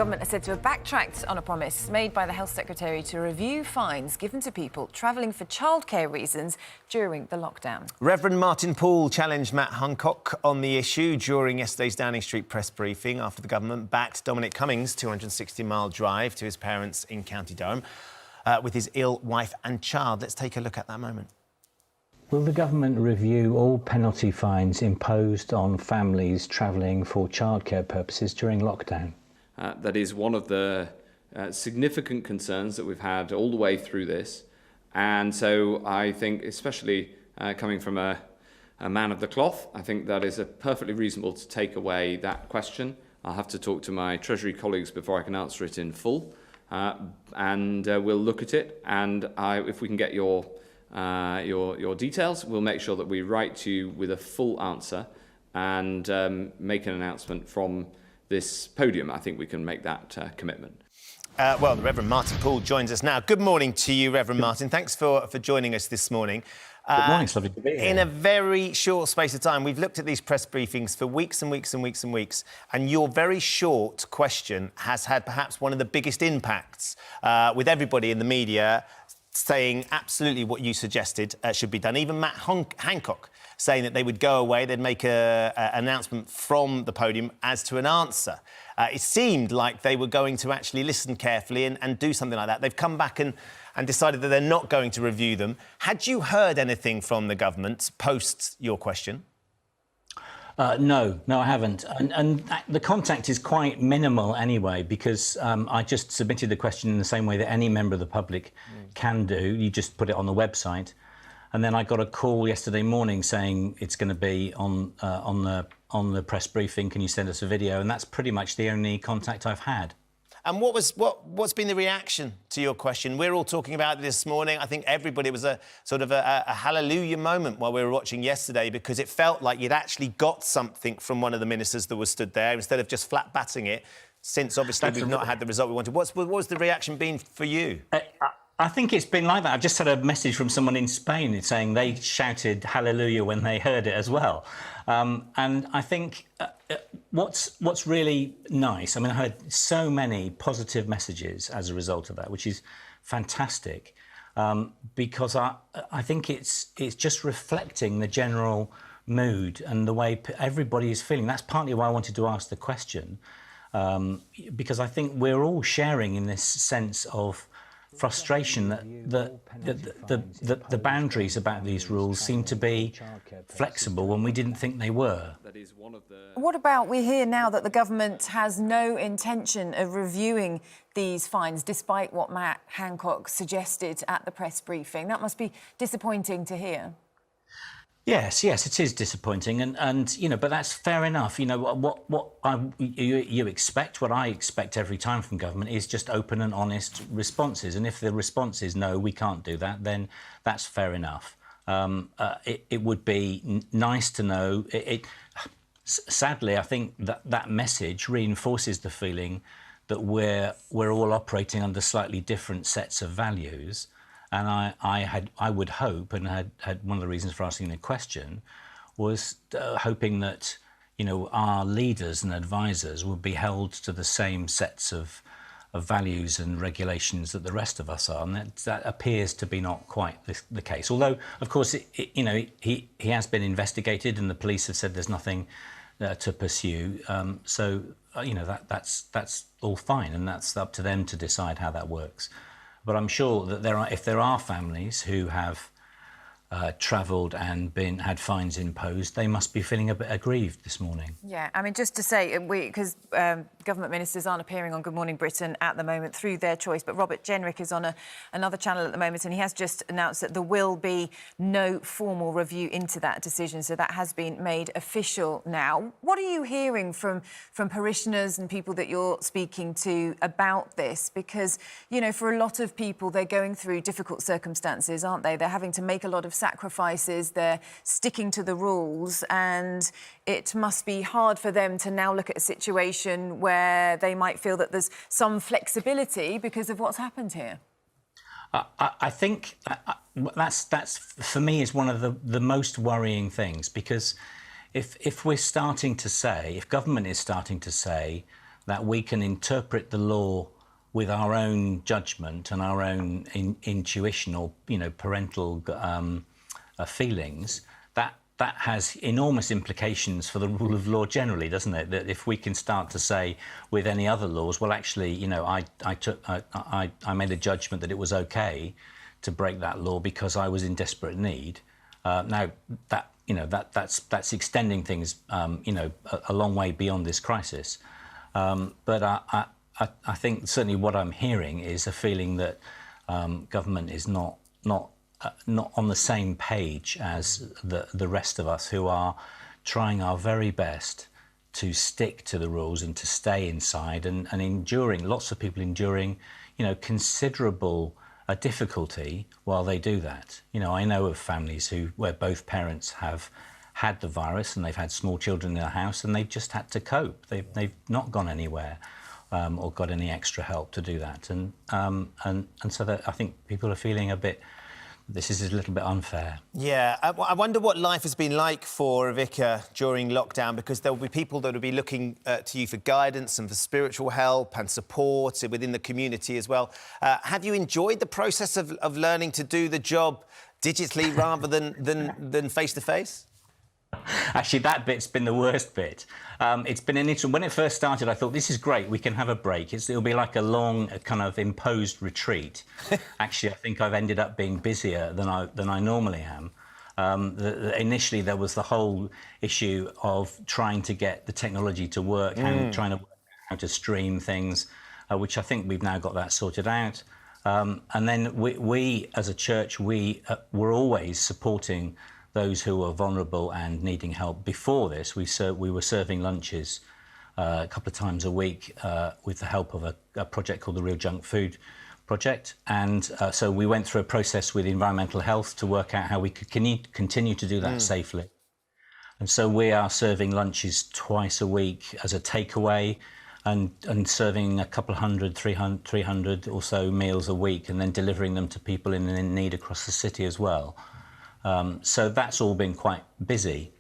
government is said to have backtracked on a promise made by the Health Secretary to review fines given to people travelling for childcare reasons during the lockdown. Reverend Martin Poole challenged Matt Hancock on the issue during yesterday's Downing Street press briefing after the government backed Dominic Cummings' 260-mile drive to his parents in County Durham with his ill wife and child. Let's take a look at that moment. Will the government review all penalty fines imposed on families travelling for childcare purposes during lockdown? That is one of the significant concerns that we've had all the way through this. And so I think, especially coming from a man of the cloth, I think that is perfectly reasonable to take away that question. I'll have to talk to my Treasury colleagues before I can answer it in full. And we'll look at it. And if we can get your details, we'll make sure that we write to you with a full answer and make an announcement from this podium. I think we can make that commitment. Well, the Reverend Martin Poole joins us now. Good morning to you, Reverend Martin. Thanks for joining us this morning. Good morning, it's lovely to be here. In a very short space of time, we've looked at these press briefings for weeks and weeks and weeks and weeks, and your very short question has had perhaps one of the biggest impacts with everybody in the media saying absolutely what you suggested should be done. Even Matt Hancock saying that they would go away, they'd make an announcement from the podium as to an answer. It seemed like they were going to actually listen carefully and do something like that. They've come back and decided that they're not going to review them. Had you heard anything from the government post your question? No, I haven't. And the contact is quite minimal anyway, because I just submitted the question in the same way that any member of the public can do. You just put it on the website. And then I got a call yesterday morning saying it's going to be on the press briefing. Can you send us a video? And that's pretty much the only contact I've had. And what's been the reaction to your question? We're all talking about it this morning. I think everybody was a sort of a hallelujah moment while we were watching yesterday, because it felt like you'd actually got something from one of the ministers that was stood there instead of just flat batting it, since obviously we've not had the result we wanted. What was the reaction been for you? I think it's been like that. I've just had a message from someone in Spain saying they shouted hallelujah when they heard it as well. And I think what's really nice, I mean, I heard so many positive messages as a result of that, which is fantastic, because I think it's just reflecting the general mood and the way everybody is feeling. That's partly why I wanted to ask the question, because I think we're all sharing in this sense of frustration that the boundaries about these rules seem to be flexible when we didn't think they were. What about, we hear now that the government has no intention of reviewing these fines, despite what Matt Hancock suggested at the press briefing. That must be disappointing to hear. Yes, it is disappointing, and you know, but that's fair enough. You know, you expect, what I expect every time from government is just open and honest responses. And if the response is no, we can't do that, then that's fair enough. It would be nice to know. Sadly, I think that message reinforces the feeling that we're all operating under slightly different sets of values. And I would hope, and had one of the reasons for asking the question was hoping that, you know, our leaders and advisors would be held to the same sets of values and regulations that the rest of us are, and that appears to be not quite the case. Although, of course, you know, he has been investigated, and the police have said there's nothing to pursue. So you know, that's all fine, and that's up to them to decide how that works. But I'm sure that if there are families who have travelled and had fines imposed, they must be feeling a bit aggrieved this morning. Yeah, I mean, just to say, because government ministers aren't appearing on Good Morning Britain at the moment through their choice, but Robert Jenrick is on another channel at the moment, and he has just announced that there will be no formal review into that decision, so that has been made official now. What are you hearing from parishioners and people that you're speaking to about this? Because, you know, for a lot of people, they're going through difficult circumstances, aren't they? They're having to make a lot of sacrifices, they're sticking to the rules, and it must be hard for them to now look at a situation where they might feel that there's some flexibility because of what's happened here. I think that's for me is one of the most worrying things, because if we're starting to say, if government is starting to say that we can interpret the law with our own judgment and our own intuition or, parental feelings, that has enormous implications for the rule of law generally, doesn't it? That if we can start to say with any other laws, well, actually, I made a judgment that it was okay to break that law because I was in desperate need. Now that's extending things, a long way beyond this crisis. But I think certainly what I'm hearing is a feeling that government is not on the same page as the rest of us, who are trying our very best to stick to the rules and to stay inside and enduring, lots of people enduring, considerable difficulty while they do that. I know of families where both parents have had the virus and they've had small children in the house and they've just had to cope. They've not gone anywhere or got any extra help to do that. And so that I think people are feeling this is a little bit unfair. Yeah, I wonder what life has been like for a vicar during lockdown, because there will be people that will be looking to you for guidance and for spiritual help and support within the community as well. Have you enjoyed the process of learning to do the job digitally rather than face-to-face? Actually, that bit's been the worst bit. It's been an interesting. When it first started, I thought, this is great. We can have a break. It'll be like a long, kind of imposed retreat. Actually, I think I've ended up being busier than I normally am. Initially, there was the whole issue of trying to get the technology to work and trying to work out how to stream things, which I think we've now got that sorted out. And then we as a church, were always supporting those who were vulnerable and needing help. Before this, we were serving lunches a couple of times a week with the help of a project called the Real Junk Food Project. And so we went through a process with environmental health to work out how we could continue to do that safely. And so we are serving lunches twice a week as a takeaway and serving a couple of 300 or so meals a week, and then delivering them to people in need across the city as well. So that's all been quite busy.